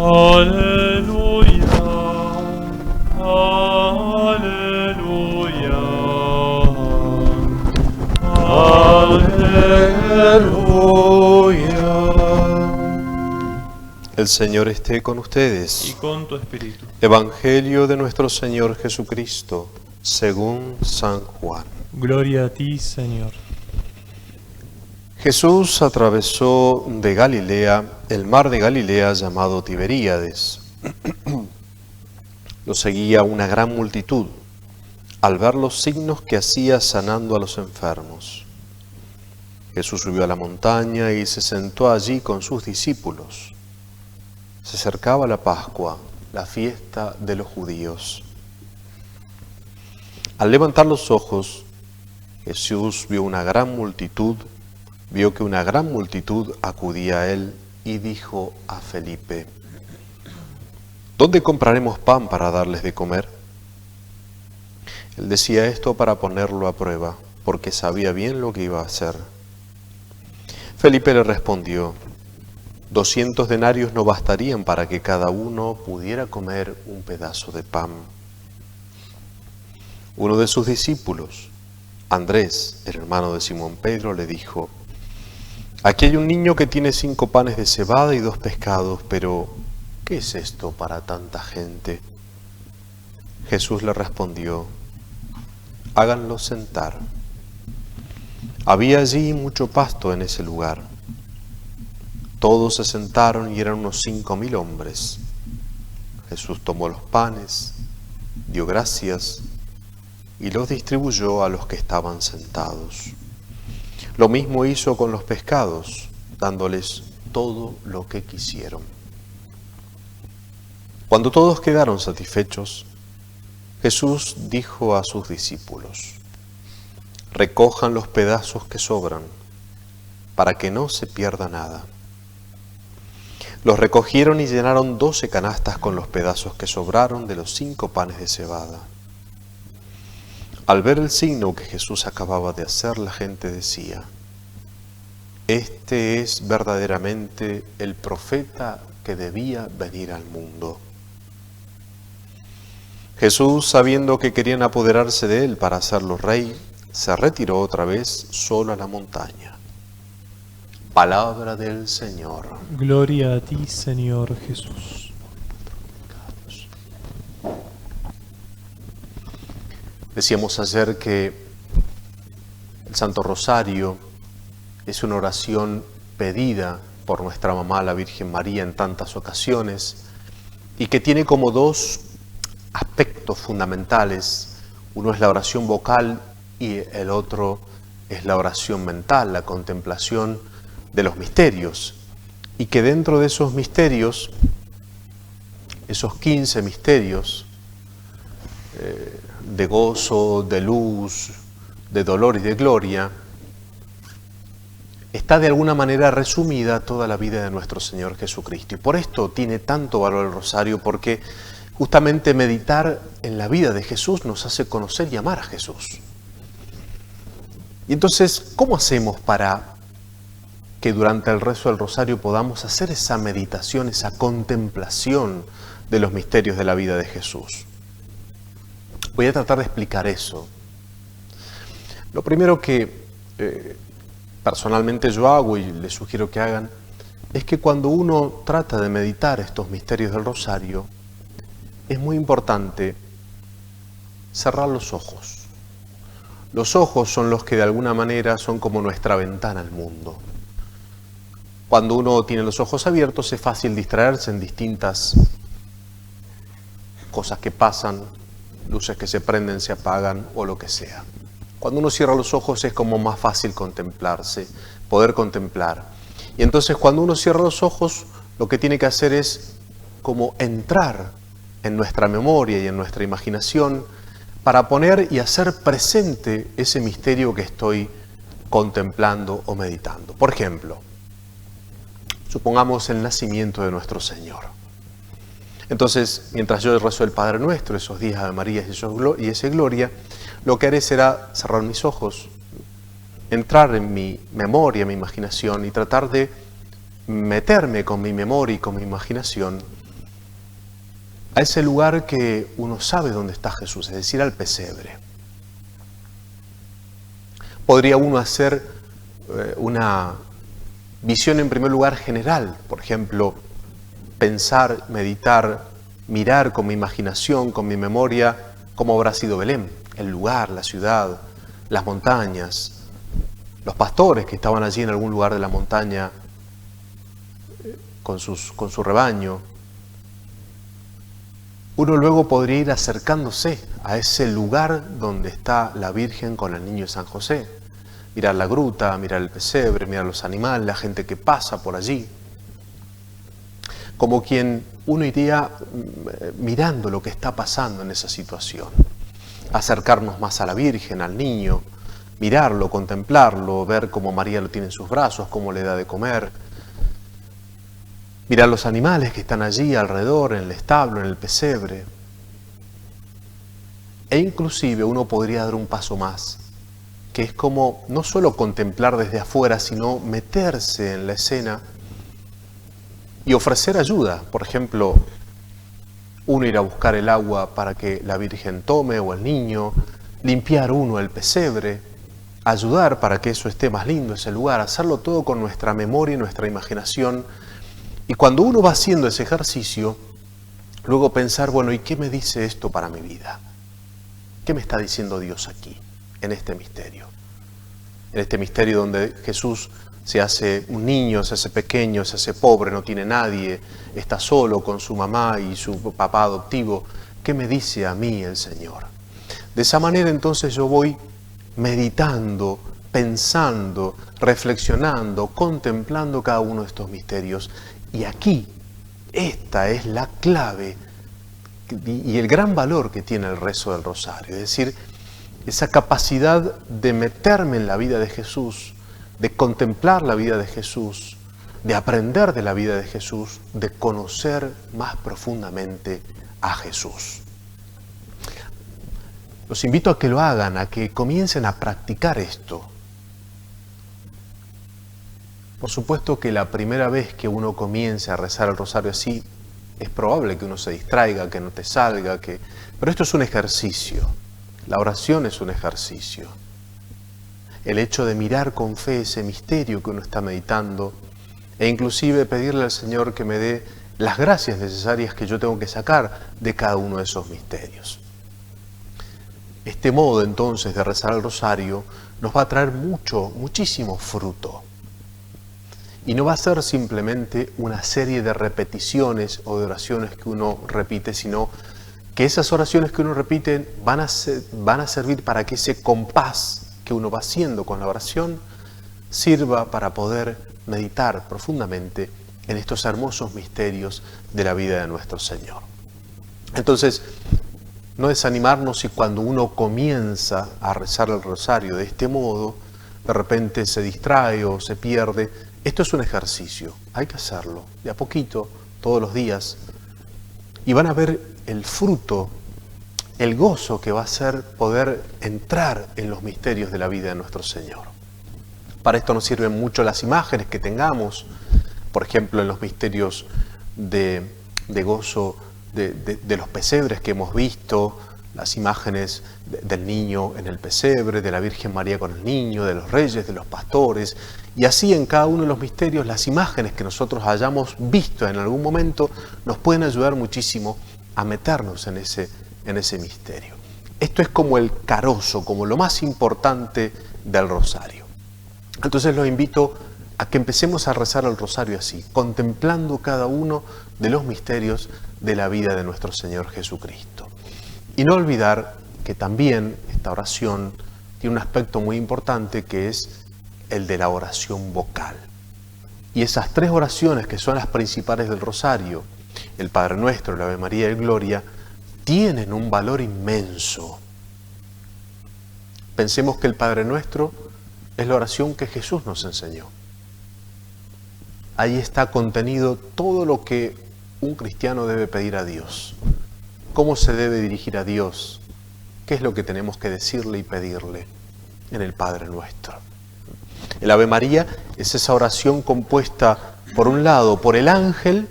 Aleluya, aleluya, aleluya. El Señor esté con ustedes. Y con tu espíritu. Evangelio de nuestro Señor Jesucristo, según San Juan. Gloria a ti, Señor. Jesús atravesó de Galilea el mar de Galilea llamado Tiberíades. Lo seguía una gran multitud al ver los signos que hacía sanando a los enfermos. Jesús subió a la montaña y se sentó allí con sus discípulos. Se acercaba la Pascua, la fiesta de los judíos. Al levantar los ojos, Jesús vio que una gran multitud acudía a él y dijo a Felipe: ¿dónde compraremos pan para darles de comer? Él decía esto para ponerlo a prueba, porque sabía bien lo que iba a hacer. Felipe le respondió: 200 denarios no bastarían para que cada uno pudiera comer un pedazo de pan. Uno de sus discípulos, Andrés, el hermano de Simón Pedro, le dijo: aquí hay un niño que tiene 5 panes de cebada y 2 pescados, pero ¿qué es esto para tanta gente? Jesús le respondió: háganlo sentar. Había allí mucho pasto en ese lugar. Todos se sentaron y eran unos 5.000 hombres. Jesús tomó los panes, dio gracias y los distribuyó a los que estaban sentados. Lo mismo hizo con los pescados, dándoles todo lo que quisieron. Cuando todos quedaron satisfechos, Jesús dijo a sus discípulos: recojan los pedazos que sobran, para que no se pierda nada. Los recogieron y llenaron 12 canastas con los pedazos que sobraron de los 5 panes de cebada. Al ver el signo que Jesús acababa de hacer, la gente decía: este es verdaderamente el profeta que debía venir al mundo. Jesús, sabiendo que querían apoderarse de él para hacerlo rey, se retiró otra vez solo a la montaña. Palabra del Señor. Gloria a ti, Señor Jesús. Decíamos ayer que el Santo Rosario es una oración pedida por nuestra mamá, la Virgen María, en tantas ocasiones, y que tiene como 2 aspectos fundamentales. Uno es la oración vocal y el otro es la oración mental, la contemplación de los misterios, y que dentro de esos misterios, esos 15 misterios de gozo, de luz, de dolor y de gloria, está de alguna manera resumida toda la vida de nuestro Señor Jesucristo. Y por esto tiene tanto valor el rosario, porque justamente meditar en la vida de Jesús nos hace conocer y amar a Jesús. Y entonces, ¿cómo hacemos para que durante el rezo del rosario podamos hacer esa meditación, esa contemplación de los misterios de la vida de Jesús? Voy a tratar de explicar eso. Lo primero que personalmente yo hago y les sugiero que hagan es que cuando uno trata de meditar estos misterios del rosario, es muy importante cerrar los ojos. Los ojos son los que de alguna manera son como nuestra ventana al mundo. Cuando uno tiene los ojos abiertos es fácil distraerse en distintas cosas que pasan, luces que se prenden, se apagan o lo que sea. Cuando uno cierra los ojos es como más fácil contemplarse, poder contemplar. Y entonces cuando uno cierra los ojos, lo que tiene que hacer es como entrar en nuestra memoria y en nuestra imaginación para poner y hacer presente ese misterio que estoy contemplando o meditando. Por ejemplo, supongamos el nacimiento de nuestro Señor. Entonces, mientras yo rezo el Padre Nuestro, esos 10 Ave Marías y esa gloria, lo que haré será cerrar mis ojos, entrar en mi memoria, mi imaginación y tratar de meterme con mi memoria y con mi imaginación a ese lugar que uno sabe dónde está Jesús, es decir, al pesebre. Podría uno hacer una visión en primer lugar general, por ejemplo, pensar, meditar, mirar con mi imaginación, con mi memoria, cómo habrá sido Belén, el lugar, la ciudad, las montañas, los pastores que estaban allí en algún lugar de la montaña con su rebaño. Uno luego podría ir acercándose a ese lugar donde está la Virgen con el niño de San José. Mirar la gruta, mirar el pesebre, mirar los animales, la gente que pasa por allí. Como quien uno iría mirando lo que está pasando en esa situación. Acercarnos más a la Virgen, al niño, mirarlo, contemplarlo, ver cómo María lo tiene en sus brazos, cómo le da de comer. Mirar los animales que están allí alrededor, en el establo, en el pesebre. E inclusive uno podría dar un paso más, que es como no solo contemplar desde afuera, sino meterse en la escena y ofrecer ayuda. Por ejemplo, uno ir a buscar el agua para que la Virgen tome o el niño, limpiar uno el pesebre, ayudar para que eso esté más lindo ese lugar, hacerlo todo con nuestra memoria y nuestra imaginación. Y cuando uno va haciendo ese ejercicio, luego pensar, bueno, ¿y qué me dice esto para mi vida? ¿Qué me está diciendo Dios aquí, en este misterio? En este misterio donde Jesús se hace un niño, se hace pequeño, se hace pobre, no tiene nadie, está solo con su mamá y su papá adoptivo. ¿Qué me dice a mí el Señor? De esa manera entonces yo voy meditando, pensando, reflexionando, contemplando cada uno de estos misterios. Y aquí, esta es la clave y el gran valor que tiene el rezo del rosario. Es decir, esa capacidad de meterme en la vida de Jesús, de contemplar la vida de Jesús, de aprender de la vida de Jesús, de conocer más profundamente a Jesús. Los invito a que lo hagan, a que comiencen a practicar esto. Por supuesto que la primera vez que uno comience a rezar el rosario así, es probable que uno se distraiga, que no te salga, pero esto es un ejercicio. La oración es un ejercicio. El hecho de mirar con fe ese misterio que uno está meditando e inclusive pedirle al Señor que me dé las gracias necesarias que yo tengo que sacar de cada uno de esos misterios. Este modo entonces de rezar el rosario nos va a traer muchísimo fruto. Y no va a ser simplemente una serie de repeticiones o de oraciones que uno repite, sino que esas oraciones que uno repite van a servir para que ese compás que uno va haciendo con la oración sirva para poder meditar profundamente en estos hermosos misterios de la vida de nuestro Señor. Entonces, no desanimarnos si cuando uno comienza a rezar el rosario de este modo, de repente se distrae o se pierde. Esto es un ejercicio, hay que hacerlo de a poquito, todos los días, y van a ver el fruto, el gozo que va a ser poder entrar en los misterios de la vida de nuestro Señor. Para esto nos sirven mucho las imágenes que tengamos, por ejemplo, en los misterios de gozo de los pesebres que hemos visto, las imágenes del niño en el pesebre, de la Virgen María con el niño, de los reyes, de los pastores, y así en cada uno de los misterios, las imágenes que nosotros hayamos visto en algún momento nos pueden ayudar muchísimo a meternos en ese misterio. Esto es como el carozo, como lo más importante del rosario. Entonces los invito a que empecemos a rezar el rosario así, contemplando cada uno de los misterios de la vida de nuestro Señor Jesucristo. Y no olvidar que también esta oración tiene un aspecto muy importante que es el de la oración vocal. Y esas tres oraciones que son las principales del rosario, el Padre Nuestro, el Ave María y el Gloria, tienen un valor inmenso. Pensemos que el Padre Nuestro es la oración que Jesús nos enseñó. Ahí está contenido todo lo que un cristiano debe pedir a Dios. ¿Cómo se debe dirigir a Dios? ¿Qué es lo que tenemos que decirle y pedirle en el Padre Nuestro? El Ave María es esa oración compuesta, por un lado, por el ángel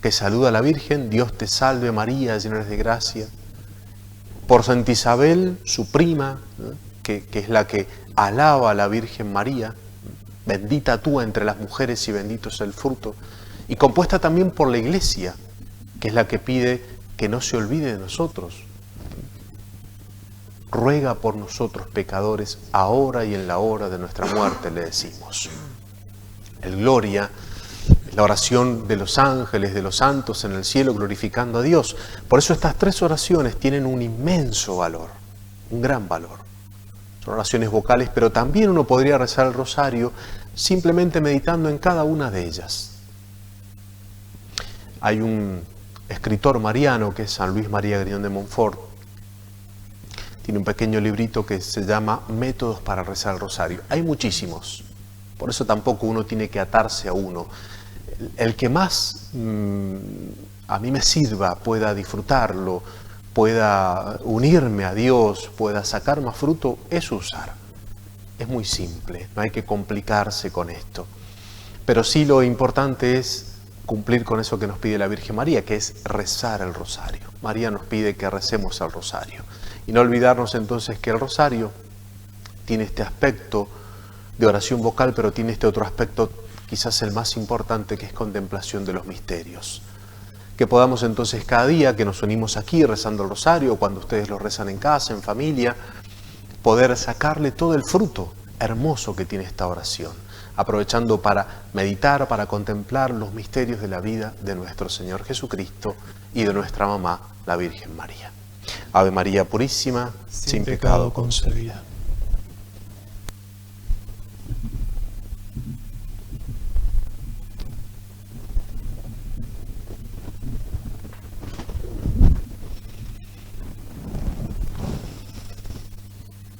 que saluda a la Virgen, Dios te salve María, llena eres de gracia. Por Santa Isabel, su prima, ¿no? que es la que alaba a la Virgen María, bendita tú entre las mujeres y bendito es el fruto. Y compuesta también por la Iglesia, que es la que pide que no se olvide de nosotros. Ruega por nosotros pecadores, ahora y en la hora de nuestra muerte, le decimos. El Gloria es la oración de los ángeles, de los santos en el cielo, glorificando a Dios. Por eso estas tres oraciones tienen un inmenso valor, un gran valor. Son oraciones vocales, pero también uno podría rezar el rosario simplemente meditando en cada una de ellas. Hay un escritor mariano que es San Luis María Griñón de Montfort. Tiene un pequeño librito que se llama Métodos para rezar el rosario. Hay muchísimos, por eso tampoco uno tiene que atarse a uno. El que más a mí me sirva, pueda disfrutarlo, pueda unirme a Dios, pueda sacar más fruto, es usar. Es muy simple, no hay que complicarse con esto. Pero sí lo importante es cumplir con eso que nos pide la Virgen María, que es rezar el rosario. María nos pide que recemos el rosario. Y no olvidarnos entonces que el rosario tiene este aspecto de oración vocal, pero tiene este otro aspecto, quizás el más importante, que es contemplación de los misterios. Que podamos entonces cada día que nos unimos aquí rezando el rosario, cuando ustedes lo rezan en casa, en familia, poder sacarle todo el fruto hermoso que tiene esta oración, aprovechando para meditar, para contemplar los misterios de la vida de nuestro Señor Jesucristo y de nuestra mamá, la Virgen María. Ave María Purísima, sin pecado concebida.